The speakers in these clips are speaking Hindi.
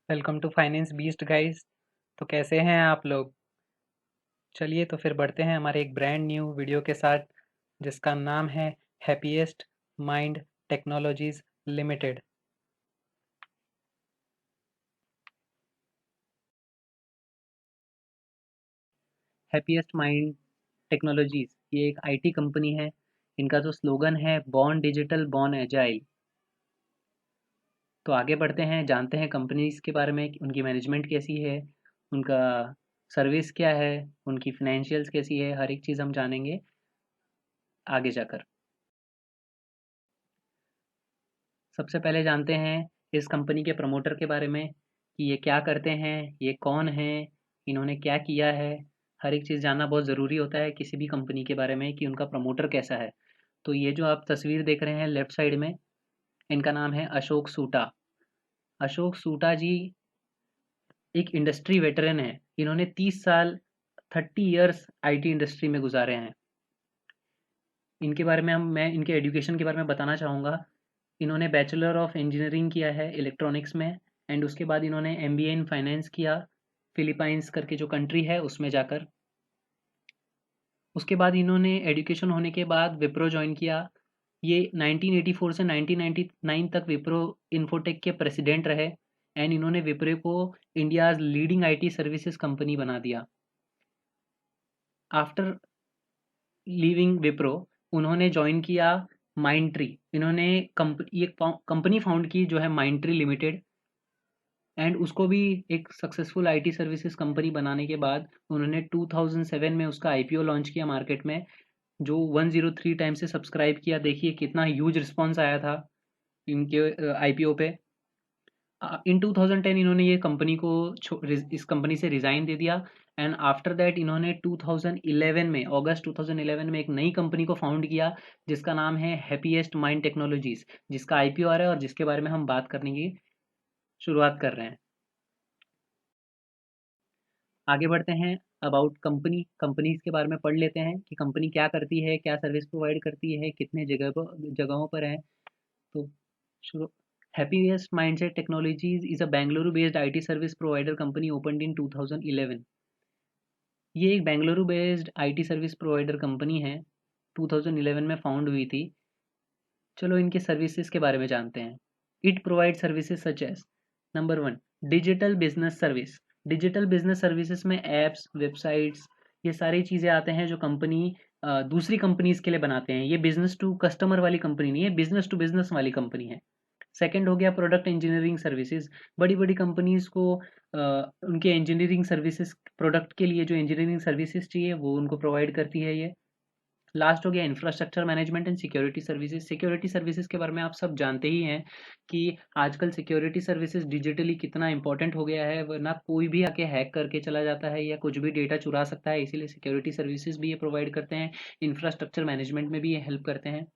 Welcome to finance beast guys. तो कैसे हैं आप लोग? चलिए तो फिर बढ़ते हैं हमारे एक ब्रांड न्यू वीडियो के साथ, जिसका नाम है happiest mind technologies limited. Happiest mind technologies ये एक आईटी कंपनी है। इनका जो स्लोगन है बॉर्न डिजिटल बॉर्न एजाइल। तो आगे बढ़ते हैं, जानते हैं कंपनीज के बारे में कि उनकी मैनेजमेंट कैसी है, उनका सर्विस क्या है, उनकी फाइनेंशियल्स कैसी है। हर एक चीज़ हम जानेंगे आगे जाकर। सबसे पहले जानते हैं इस कंपनी के प्रमोटर के बारे में कि ये क्या करते हैं, ये कौन हैं, इन्होंने क्या किया है। हर एक चीज़ जानना बहुत ज़रूरी होता है किसी भी कंपनी के बारे में कि उनका प्रमोटर कैसा है। तो ये जो आप तस्वीर देख रहे हैं लेफ्ट साइड में, इनका नाम है अशोक सूटा। अशोक सूटा जी एक इंडस्ट्री वेटरन है। इन्होंने 30 साल 30 ईयर्स आईटी इंडस्ट्री में गुजारे हैं। इनके बारे में मैं इनके एजुकेशन के बारे में बताना चाहूँगा। इन्होंने बैचलर ऑफ इंजीनियरिंग किया है इलेक्ट्रॉनिक्स में, एंड उसके बाद इन्होंने एमबीए इन फाइनेंस किया फिलीपाइंस करके जो कंट्री है उसमें जाकर। उसके बाद इन्होंने एजुकेशन होने के बाद विप्रो ज्वाइन किया। ये 1984 से 1999 तक विप्रो इन्फोटेक के प्रेसिडेंट रहे, एंड इन्होंने विप्रो को India's leading IT services company बना दिया। आफ्टर लीविंग विप्रो उन्होंने ज्वाइन किया माइंडट्री। इन्होंने ये कंपनी फाउंड की जो है माइंडट्री लिमिटेड, एंड उसको भी एक सक्सेसफुल आईटी सर्विसेज कंपनी बनाने के बाद उन्होंने 2007 में उसका आईपीओ लॉन्च किया मार्केट में, जो 103 टाइम से सब्सक्राइब किया। देखिए कितना ह्यूज रिस्पॉन्स आया था इनके आईपीओ पे। इन 2010 इन्होंने ये कंपनी को इस कंपनी से रिज़ाइन दे दिया, एंड आफ्टर दैट इन्होंने 2011 में अगस्त 2011 में एक नई कंपनी को फाउंड किया जिसका नाम है हैप्पीएस्ट माइंड टेक्नोलॉजीज, जिसका आईपीओ आ रहा है और जिसके बारे में हम बात करने की शुरुआत कर रहे हैं। आगे बढ़ते हैं, अबाउट कंपनीज के बारे में पढ़ लेते हैं कि कंपनी क्या करती है, क्या सर्विस प्रोवाइड करती है, कितने जगहों पर है। तो शुरू happiest mindset technologies is a Bengaluru based IT service provider company opened इन 2011। ये एक Bengaluru based IT service provider company है, 2011 में फाउंड हुई थी। चलो इनके सर्विसेज के बारे में जानते हैं। It provide services such as number 1 digital business service. Digital business services में एप्स, वेबसाइट्स, ये सारी चीज़ें आते हैं जो कंपनी दूसरी कंपनीज के लिए बनाते हैं। ये बिजनेस टू कस्टमर वाली कंपनी नहीं है, बिजनेस टू बिजनेस वाली कंपनी है। सेकंड हो गया प्रोडक्ट इंजीनियरिंग सर्विसेज। बड़ी बड़ी कंपनीज को उनके इंजीनियरिंग सर्विसेज प्रोडक्ट के लिए जो इंजीनियरिंग सर्विसेज चाहिए वो उनको प्रोवाइड करती है ये। लास्ट हो गया infrastructure management and security services. Security services के बारे में आप सब जानते ही हैं कि आजकल सिक्योरिटी सर्विसेज डिजिटली कितना इंपॉर्टेंट हो गया है, वरना कोई भी आके हैक करके चला जाता है या कुछ भी डेटा चुरा सकता है। इसीलिए सिक्योरिटी सर्विसेज भी ये प्रोवाइड करते हैं, इंफ्रास्ट्रक्चर मैनेजमेंट में भी ये हेल्प करते हैं।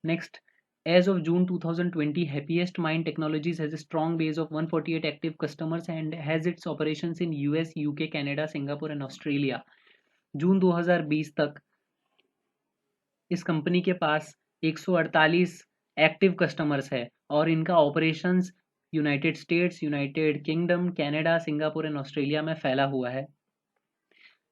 Next, as of June 2020, Happiest Mind Technologies has a strong base of 148 active customers and has its operations in US, UK, Canada, Singapore and Australia. जून 2020 तक इस कंपनी के पास 148 एक्टिव कस्टमर्स है और इनका operations United states, United kingdom, Canada, Singapore and Australia में फैला हुआ है।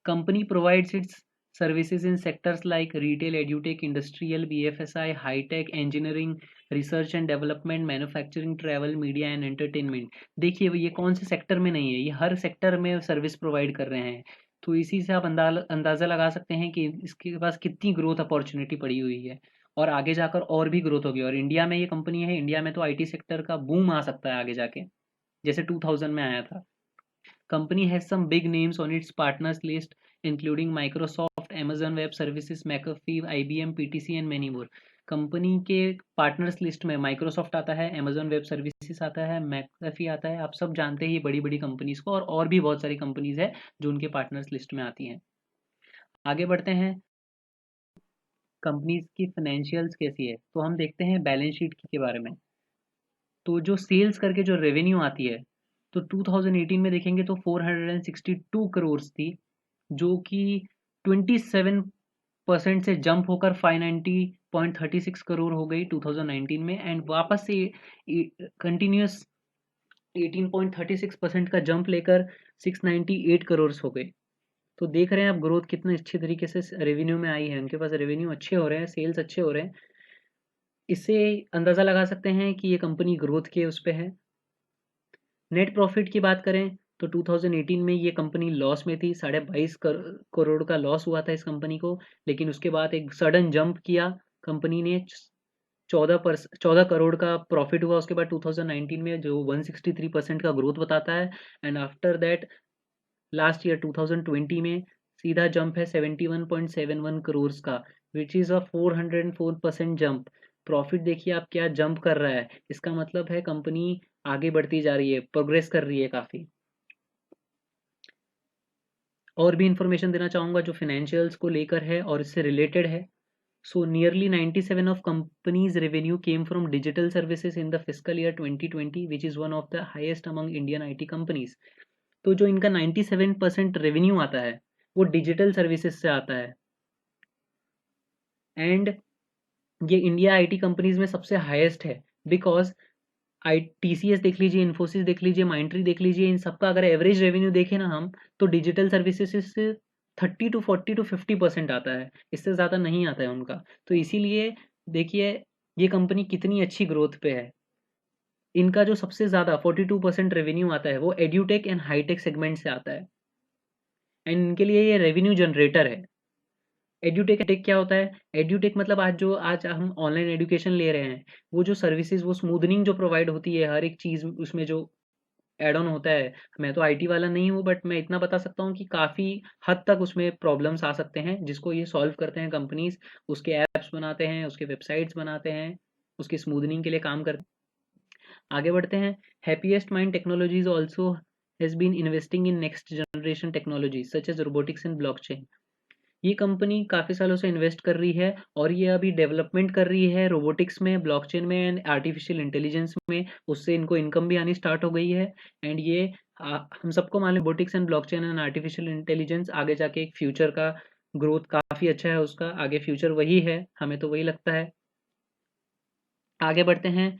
Company provides its services in sectors like retail, edutech, industrial, BFSI, high-tech, engineering, research and development, manufacturing, travel, media and entertainment। देखिए ये कौन से सेक्टर में नहीं है, ये हर सेक्टर में सर्विस प्रोवाइड कर रहे हैं। तो इसी से आप अंदाज़ा लगा सकते हैं कि इसके पास कितनी ग्रोथ अपॉर्चुनिटी पड़ी हुई है और आगे जाकर और भी ग्रोथ होगी। और इंडिया में ये कंपनी है, इंडिया में तो आईटी सेक्टर का बूम आ सकता है आगे जाके, जैसे 2000 में आया था। Company has some big names on its partners list, including Microsoft, Amazon Web Services, McAfee, IBM, PTC and many more. Company के पार्टनर्स लिस्ट में माइक्रोसॉफ्ट आता है, अमेजोन वेब सर्विसेज आता है, मैकफी आता है। आप सब जानते हैं ये बड़ी बड़ी कंपनीज को, और भी बहुत सारी कंपनीज है जो उनके पार्टनर्स लिस्ट में आती हैं। आगे बढ़ते हैं, कंपनीज की फाइनेंशियल्स कैसी है तो हम देखते हैं बैलेंस शीट के बारे में। तो जो सेल्स करके जो रेवेन्यू आती है तो 2018 में देखेंगे तो 462 करोड़ थी, जो कि 27% से जंप होकर 590.36 करोड़ हो गई 2019 में, एंड वापस से कंटिन्यूस 18.36% का जंप लेकर 698 करोड़ हो गए। तो देख रहे हैं आप ग्रोथ कितने अच्छे तरीके से रेवेन्यू में आई है, उनके पास रेवेन्यू अच्छे हो रहे हैं, सेल्स अच्छे हो रहे हैं। इससे अंदाज़ा लगा सकते हैं कि ये कंपनी ग्रोथ के उस पे है। नेट प्रॉफिट की बात करें तो 2018 में ये कंपनी लॉस में थी, 22.5 करोड़ का लॉस हुआ था इस कंपनी को। लेकिन उसके बाद एक सडन जंप किया कंपनी ने, 14 करोड़ का प्रॉफिट हुआ उसके बाद 2019 में, जो 163% का ग्रोथ बताता है। And after that last year 2020 में सीधा जंप है 71.71 करोड़ का, विच इज़ अ 404% जंप। प्रॉफिट देखिए आप क्या जंप कर रहा है, इसका मतलब है कंपनी आगे बढ़ती जा रही है, प्रोग्रेस कर रही है काफ़ी। और भी इंफॉर्मेशन देना चाहूँगा जो फाइनेंशियल्स को लेकर है और इससे रिलेटेड है। So nearly 97 of companies' revenue came from digital services in the fiscal year 2020, which is one of the highest among Indian IT companies. तो जो इनका 97% रेवेन्यू आता है वो डिजिटल सर्विसेज से आता है। एंड ये इंडिया आईटी कंपनीज में सबसे हाईएस्ट है, बिकॉज आई टीसीएस देख लीजिए, इन्फोसिस देख लीजिए, माइंट्री देख लीजिए, इन सबका अगर एवरेज रेवेन्यू देखें ना हम, तो डिजिटल सर्विसेज से 30 to 40 to 50% आता है, इससे ज़्यादा नहीं आता है उनका। तो इसीलिए देखिए ये कंपनी कितनी अच्छी ग्रोथ पे है। इनका जो सबसे ज़्यादा 42% रेवेन्यू आता है वो एड्यूटेक एंड हाईटेक सेगमेंट से आता है, एंड इनके लिए ये रेवेन्यू जनरेटर है। एड्यूटेक टेक क्या होता है? एड्यूटेक मतलब आज हम ऑनलाइन एजुकेशन ले रहे हैं, वो जो सर्विसेज, वो स्मूथनिंग जो प्रोवाइड होती है, हर एक चीज़ उसमें जो एड ऑन होता है। मैं तो आईटी वाला नहीं हूँ, बट मैं इतना बता सकता हूँ कि काफ़ी हद तक उसमें प्रॉब्लम्स आ सकते हैं, जिसको ये सॉल्व करते हैं कंपनीज। उसके ऐप्स बनाते हैं, उसके वेबसाइट्स बनाते हैं, उसकी स्मूथनिंग के लिए काम करते हैं। आगे बढ़ते हैं। Happiest mind technologies also has been investing in next generation technology such as robotics and blockchain. ये कंपनी काफ़ी सालों से इन्वेस्ट कर रही है और ये अभी डेवलपमेंट कर रही है रोबोटिक्स में, ब्लॉकचेन में एंड आर्टिफिशियल इंटेलिजेंस में। उससे इनको इनकम भी आनी स्टार्ट हो गई है। एंड ये हम सबको मालूम, robotics and blockchain and artificial intelligence आगे जाके एक फ्यूचर का ग्रोथ काफ़ी अच्छा है, उसका आगे फ्यूचर वही है, हमें तो वही लगता है। आगे बढ़ते हैं।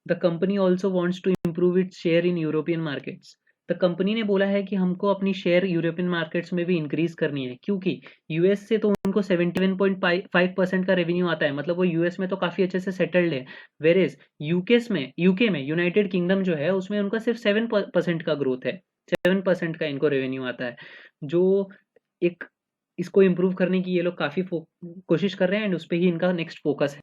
The company also wants to improve its share in European markets. The company ने बोला है कि हमको अपनी शेयर यूरोपियन मार्केट्स में भी इंक्रीज करनी है, क्योंकि यूएस से तो उनको 77.5% का रेवेन्यू आता है, मतलब वो यूएस में तो काफ़ी अच्छे से सेटल्ड है। वेरेज यूके में यूनाइटेड किंगडम जो है उसमें उनका सिर्फ 7% का ग्रोथ है, 7% का इनको रेवेन्यू आता है। जो एक इसको इम्प्रूव करने की ये लोग काफ़ी कोशिश कर रहे हैं, एंड उस पर ही इनका नेक्स्ट फोकस है।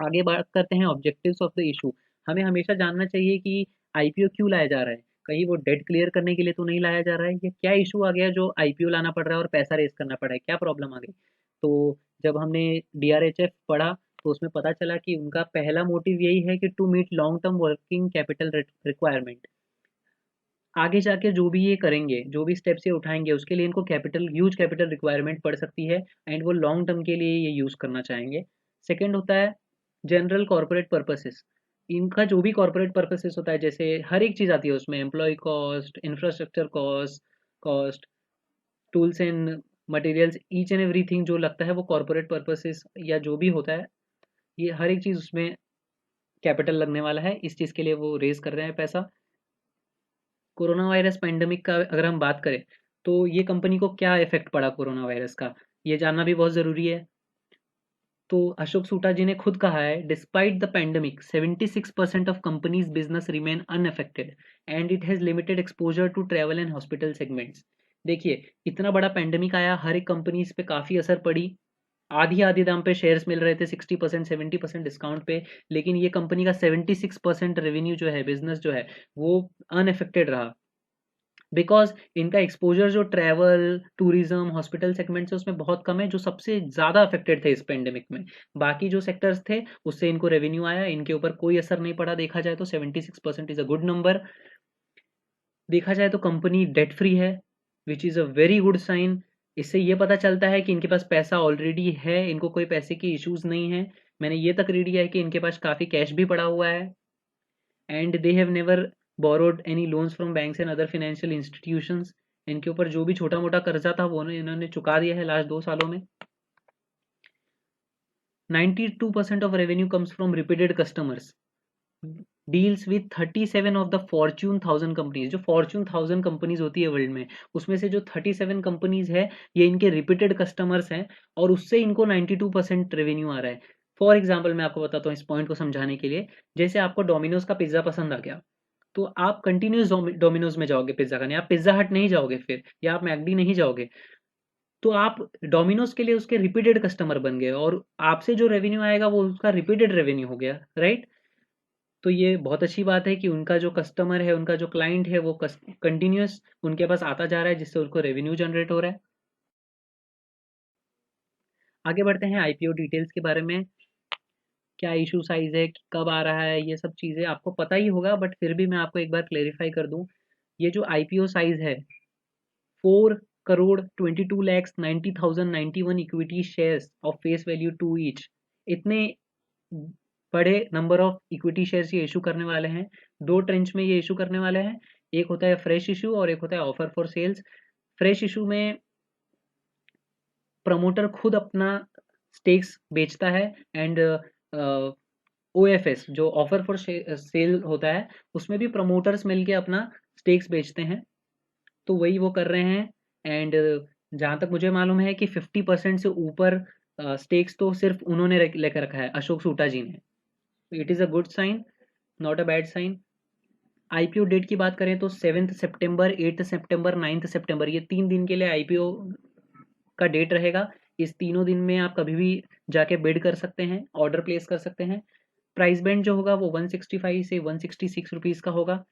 आगे बात करते हैं ऑब्जेक्टिव्स ऑफ द इशू। हमें हमेशा जानना चाहिए कि आईपीओ क्यों लाया जा रहा है, कहीं वो डेट क्लियर करने के लिए तो नहीं लाया जा रहा है, या क्या इशू आ गया जो आईपीओ लाना पड़ रहा है और पैसा रेज करना पड़ा है, क्या प्रॉब्लम आ गई। तो जब हमने डीआरएचएफ पढ़ा तो उसमें पता चला कि उनका पहला मोटिव यही है कि to meet long term working capital requirement. आगे जाके जो भी ये करेंगे, जो भी स्टेप्स ये उठाएंगे, उसके लिए इनको ह्यूज कैपिटल रिक्वायरमेंट पड़ सकती है, एंड वो लॉन्ग टर्म के लिए ये यूज़ करना चाहेंगे। सेकेंड होता है जनरल कॉर्पोरेट पर्पसेस। इनका जो भी कॉर्पोरेट पर्पसेस होता है, जैसे हर एक चीज़ आती है उसमें, employ cost, infrastructure cost, tools and materials, each and everything जो लगता है वो कॉर्पोरेट पर्पसेस या जो भी होता है, ये हर एक चीज़ उसमें कैपिटल लगने वाला है, इस चीज़ के लिए वो रेज कर रहे हैं पैसा। कोरोना वायरस पैंडेमिक का अगर हम बात करें तो ये कंपनी को क्या इफेक्ट पड़ा कोरोना वायरस का, ये जानना भी बहुत ज़रूरी है। तो अशोक सूटा जी ने खुद कहा है, despite the pandemic 76% of companies business remain unaffected and it has limited exposure to travel and hospital segments. देखिए इतना बड़ा पैंडेमिक आया, हर एक कंपनीज पे काफ़ी असर पड़ी, आधी आधी दाम पे शेयर्स मिल रहे थे, 60% 70% डिस्काउंट पे, लेकिन ये कंपनी का 76% रेवेन्यू जो है, बिजनेस जो है, वो अनअफेक्टेड रहा। बिकॉज इनका एक्सपोजर जो ट्रैवल, टूरिज्म, हॉस्पिटल सेगमेंट से उसमें बहुत कम है, जो सबसे ज़्यादा अफेक्टेड थे इस पेंडेमिक में। बाकी जो सेक्टर्स थे उससे इनको रेवेन्यू आया, इनके ऊपर कोई असर नहीं पड़ा। देखा जाए तो 76% इज़ अ गुड नंबर। देखा जाए तो कंपनी डेट फ्री है, which is a very good sign. इससे ये पता चलता है कि इनके पास पैसा ऑलरेडी है, इनको कोई पैसे की इश्यूज नहीं है। मैंने ये तक रीड किया है कि इनके पास काफ़ी कैश भी पड़ा हुआ है, and they have never borrowed any loans from banks and other financial institutions. इनके ऊपर जो भी छोटा मोटा कर्जा था वो इन्होंने चुका दिया है लास्ट 2 सालों में। 92% of revenue comes from repeated customers. Deals with 37 of the Fortune 1000 companies. जो फॉर्च्यून 1000 कंपनीज होती है वर्ल्ड में, उसमें से जो 37 कंपनीज है ये इनके रिपीटेड कस्टमर्स हैं और उससे इनको 92% रेवेन्यू आ रहा है। फॉर एग्जाम्पल मैं आपको बताता हूँ इस पॉइंट को समझाने के लिए। जैसे आपको डोमिनोज का पिज्ज़ा पसंद आ गया, तो आप कंटिन्यूस डोमिनोज में जाओगे पिज्ज़ा खाने, आप पिज्ज़ा हट नहीं जाओगे फिर, या आप मैकडी नहीं जाओगे, तो आप डोमिनोज के लिए उसके रिपीटेड कस्टमर बन गए और आपसे जो रेवेन्यू आएगा वो उसका रिपीटेड रेवेन्यू हो गया, राइट। तो ये बहुत अच्छी बात है कि उनका जो कस्टमर है, उनका जो क्लाइंट है, वो कंटिन्यूस उनके पास आता जा रहा है, जिससे उनको रेवेन्यू जनरेट हो रहा है। आगे बढ़ते हैं आईपीओ डिटेल्स के बारे में। क्या इशू साइज है, कब आ रहा है, ये सब चीज़ें आपको पता ही होगा, बट फिर भी मैं आपको एक बार क्लेरिफाई कर दूं। ये जो आईपीओ साइज है, 4,22,90,091 equity shares of face value 2 each, इतने बड़े नंबर ऑफ इक्विटी शेयर्स ये इशू करने वाले हैं। दो ट्रेंच में ये इशू करने वाले हैं, एक होता है फ्रेश इशू और एक होता है offer for sales. Fresh issue में प्रमोटर खुद अपना स्टेक्स बेचता है, एंड ओएफएस जो ऑफर फॉर सेल होता है, उसमें भी प्रमोटर्स मिलके अपना स्टेक्स बेचते हैं, तो वही वो कर रहे हैं। एंड जहाँ तक मुझे मालूम है कि 50% से ऊपर स्टेक्स तो सिर्फ उन्होंने लेकर रखा है, अशोक सूटा जी ने। It is a good sign, not a bad sign. IPO date की बात करें तो 7 सितंबर, 8 सितंबर, 9 सितंबर, ये 3 दिन के लिए आईपीओ का डेट रहेगा। इस तीनों दिन में आप कभी भी जाके बिड कर सकते हैं, ऑर्डर प्लेस कर सकते हैं। प्राइस बैंड जो होगा वो 165 से 166 रुपीज़ का होगा।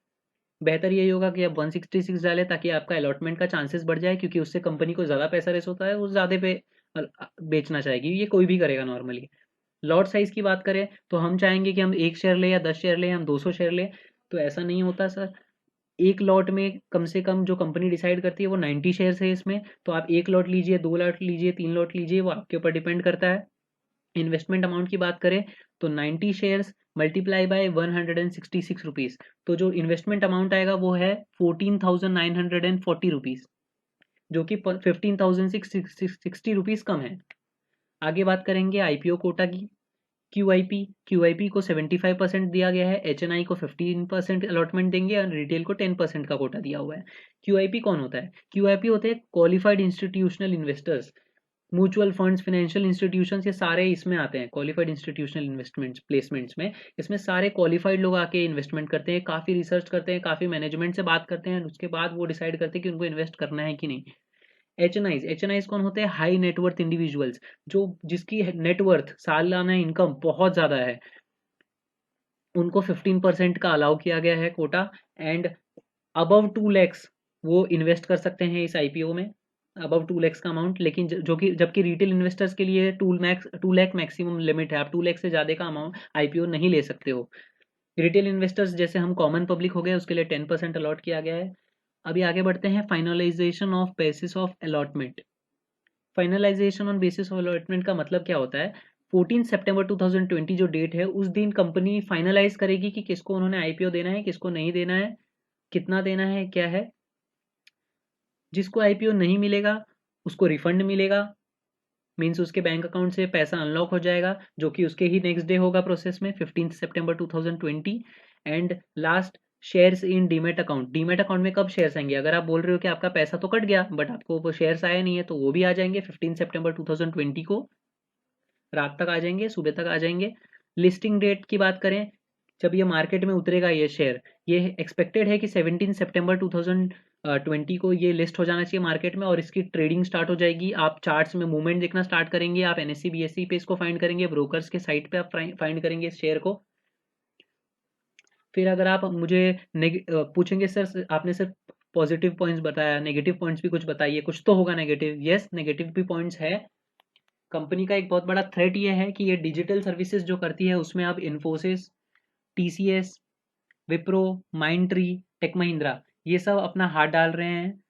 बेहतर यही होगा कि आप 166 डालें ताकि आपका अलॉटमेंट का चांसेस बढ़ जाए, क्योंकि उससे कंपनी को ज़्यादा पैसा रेस होता है, वो ज़्यादा पे बेचना चाहेगी, ये कोई भी करेगा नॉर्मली। लॉट साइज़ की बात करें तो हम चाहेंगे कि हम 1 शेयर लें या 10 शेयर लें, हम 200 शेयर लें, तो ऐसा नहीं होता सर। एक लॉट में कम से कम जो कंपनी डिसाइड करती है वो 90 शेयर्स है इसमें, तो आप 1 लॉट लीजिए, 2 लॉट लीजिए, 3 लॉट लीजिए, वो आपके ऊपर डिपेंड करता है। इन्वेस्टमेंट अमाउंट की बात करें तो 90 शेयर्स मल्टीप्लाई बाय 166 रुपीज़, तो जो इन्वेस्टमेंट अमाउंट आएगा वो है 14,940 रुपीज़, जो कि 15,660 रुपीज़ कम है। आगे बात करेंगे आईपीओ कोटा की। क्यूआईपी को 75% दिया गया है, एचएनआई को 15% अलॉटमेंट देंगे और रिटेल को 10% का कोटा दिया हुआ है। क्यूआईपी कौन होता है? क्यूआईपी होते हैं qualified institutional investors, mutual funds, financial institutions, ये सारे इसमें आते हैं क्वालिफाइड इंस्टीट्यूशनल इन्वेस्टमेंट्स प्लेसमेंट्स में। इसमें सारे क्वालिफाइड लोग आके इन्वेस्टमेंट करते हैं, काफ़ी रिसर्च करते हैं, काफ़ी मैनेजमेंट से बात करते हैं, उसके बाद वो डिसाइड करते हैं कि उनको इन्वेस्ट करना है कि नहीं। एच एन आईज कौन होते हैं? हाई नेटवर्थ इंडिविजुअल्स, जो जिसकी नेटवर्थ सालाना इनकम बहुत ज़्यादा है, उनको 15% का अलाउ किया गया है कोटा। एंड अबव 2 लैक्स वो इन्वेस्ट कर सकते हैं इस आईपीओ में, अबव 2 लैक्स का अमाउंट। लेकिन जो कि जबकि रिटेल इन्वेस्टर्स के लिए 2 लैख मैक्सिमम लिमिट है, आप 2 लैख से ज़्यादा का अमाउंट आईपीओ नहीं ले सकते हो। रिटेल इन्वेस्टर्स जैसे हम कॉमन पब्लिक हो गए, उसके लिए 10% अलॉट किया गया है। अभी आगे बढ़ते हैं finalisation of basis of allotment. Finalisation on basis of allotment का मतलब क्या होता है? 14 सितंबर 2020 जो डेट है, उस दिन कंपनी फाइनलाइज करेगी कि किसको उन्होंने आईपीओ देना है, किसको नहीं देना है, कितना देना है, क्या है। जिसको आईपीओ नहीं मिलेगा उसको रिफंड मिलेगा, मीन्स उसके बैंक अकाउंट से पैसा अनलॉक हो जाएगा, जो कि उसके ही नेक्स्ट डे होगा प्रोसेस में, 15 सितंबर 2020। And last, shares in demat account. Demat account में कब शेयर्स आएंगे? अगर आप बोल रहे हो कि आपका पैसा तो कट गया बट आपको वो शेयर्स आया नहीं है, तो वो भी आ जाएंगे 15 सितंबर 2020 को, रात तक आ जाएंगे, सुबह तक आ जाएंगे। लिस्टिंग डेट की बात करें, जब ये मार्केट में उतरेगा ये शेयर, ये एक्सपेक्टेड है कि 17 सितंबर 2020 को ये लिस्ट हो जाना चाहिए मार्केट में, और इसकी ट्रेडिंग स्टार्ट हो जाएगी। आप चार्ट्स में मूवमेंट देखना स्टार्ट करेंगे, आप एनएससी बीएससी पे इसको फाइंड करेंगे, ब्रोकर्स के साइट पे आप फाइंड करेंगे इस शेयर को। फिर अगर आप मुझे पूछेंगे सर आपने सिर्फ पॉजिटिव पॉइंट्स बताया, नेगेटिव पॉइंट्स भी कुछ बताइए, कुछ तो होगा नेगेटिव। यस, नेगेटिव भी पॉइंट्स है। कंपनी का एक बहुत बड़ा थ्रेट ये है कि ये डिजिटल सर्विसेज जो करती है उसमें अब इन्फोसिस, टीसीएस, विप्रो, माइंडट्री, टेक महिंद्रा, ये सब अपना हाथ डाल रहे हैं,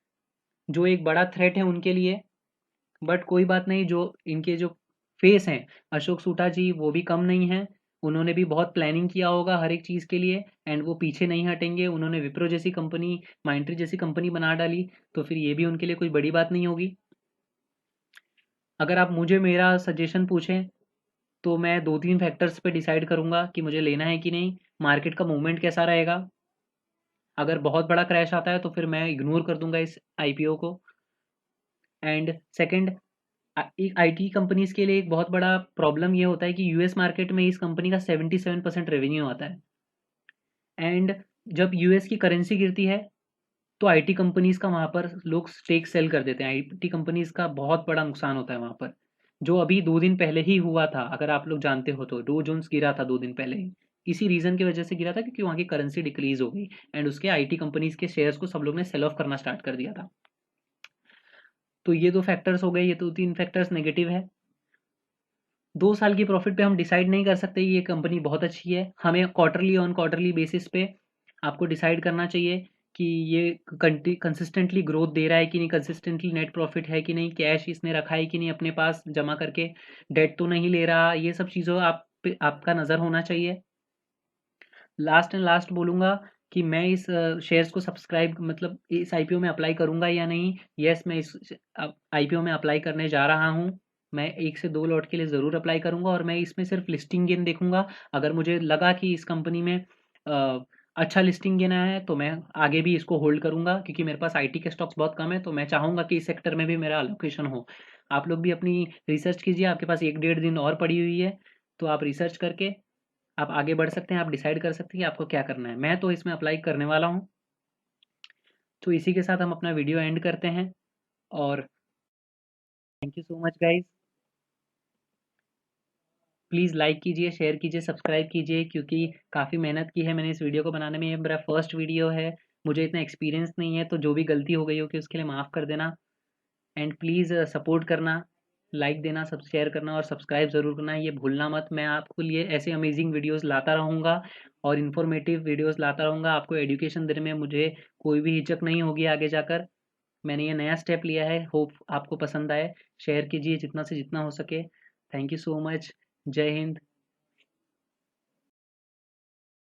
जो एक बड़ा थ्रेट है उनके लिए। बट कोई बात नहीं, जो इनके जो फेस हैं अशोक सूटा जी, वो भी कम नहीं है। उन्होंने भी बहुत प्लानिंग किया होगा हर एक चीज़ के लिए, एंड वो पीछे नहीं हटेंगे। उन्होंने विप्रो जैसी कंपनी, माइंडट्री जैसी कंपनी बना डाली, तो फिर ये भी उनके लिए कोई बड़ी बात नहीं होगी। अगर आप मुझे मेरा सजेशन पूछें तो मैं 2-3 फैक्टर्स पे डिसाइड करूँगा कि मुझे लेना है कि नहीं। मार्केट का मूवमेंट कैसा रहेगा। अगर बहुत बड़ा क्रैश आता है तो फिर मैं इग्नोर कर दूंगा इस आईपीओ को। एंड सेकंड, आईटी कंपनीज के लिए एक बहुत बड़ा प्रॉब्लम ये होता है कि यूएस मार्केट में इस कंपनी का 77% रेवेन्यू आता है। एंड जब यूएस की करेंसी गिरती है तो आईटी कंपनीज का वहाँ पर लोग स्टेक सेल कर देते हैं। आईटी कंपनीज का बहुत बड़ा नुकसान होता है वहाँ पर, जो अभी 2 दिन पहले ही हुआ था। अगर आप लोग जानते हो तो डो जोन्स गिरा था 2 दिन पहले ही, इसी रीजन की वजह से गिरा था क्योंकि वहाँ की करेंसी डिक्रीज हो गई एंड उसके आईटी कंपनीज के शेयर्स को सब लोग ने सेल ऑफ करना स्टार्ट कर दिया था। तो ये 2 फैक्टर्स हो गए, ये तो 3 फैक्टर्स नेगेटिव है। 2 साल की प्रॉफिट पे हम डिसाइड नहीं कर सकते ये कंपनी बहुत अच्छी है। हमें क्वार्टरली ऑन क्वार्टरली बेसिस पे आपको डिसाइड करना चाहिए कि ये कंसिस्टेंटली ग्रोथ दे रहा है कि नहीं, कंसिस्टेंटली नेट प्रॉफिट है कि नहीं, कैश इसने रखा है कि नहीं अपने पास जमा करके, डेट तो नहीं ले रहा। ये सब चीज़ों आप पे आपका नज़र होना चाहिए। लास्ट एंड लास्ट बोलूँगा कि मैं इस शेयर्स को सब्सक्राइब मतलब इस आईपीओ में अप्लाई करूँगा या नहीं। यस, मैं इस आईपीओ में अप्लाई करने जा रहा हूँ। मैं 1 से 2 लॉट के लिए ज़रूर अप्लाई करूँगा और मैं इसमें सिर्फ लिस्टिंग गेन देखूंगा। अगर मुझे लगा कि इस कंपनी में अच्छा लिस्टिंग गेन आया है तो मैं आगे भी इसको होल्ड करूँगा, क्योंकि मेरे पास आईटी के स्टॉक्स बहुत कम है तो मैं चाहूँगा कि इस सेक्टर में भी मेरा अलोकेशन हो। आप लोग भी अपनी रिसर्च कीजिए, आपके पास 1 डेढ़ दिन और पड़ी हुई है, तो आप रिसर्च करके आप आगे बढ़ सकते हैं। आप डिसाइड कर सकते हैं कि आपको क्या करना है। मैं तो इसमें अप्लाई करने वाला हूँ। तो इसी के साथ हम अपना वीडियो एंड करते हैं और thank you so much guys. Please like कीजिए, शेयर कीजिए, सब्सक्राइब कीजिए, क्योंकि काफ़ी मेहनत की है मैंने इस वीडियो को बनाने में। ये मेरा फर्स्ट वीडियो है, मुझे इतना एक्सपीरियंस नहीं है, तो जो भी गलती हो गई हो कि उसके लिए माफ़ कर देना। एंड प्लीज़ सपोर्ट करना, लाइक देना, सब शेयर करना और सब्सक्राइब ज़रूर करना, ये भूलना मत। मैं आपके लिए ऐसे अमेजिंग वीडियोस लाता रहूँगा और इन्फॉर्मेटिव वीडियोस लाता रहूँगा। आपको एजुकेशन देने में मुझे कोई भी हिचक नहीं होगी आगे जाकर। मैंने ये नया स्टेप लिया है, होप आपको पसंद आए। शेयर कीजिए जितना से जितना हो सके। Thank you so much. जय हिंद।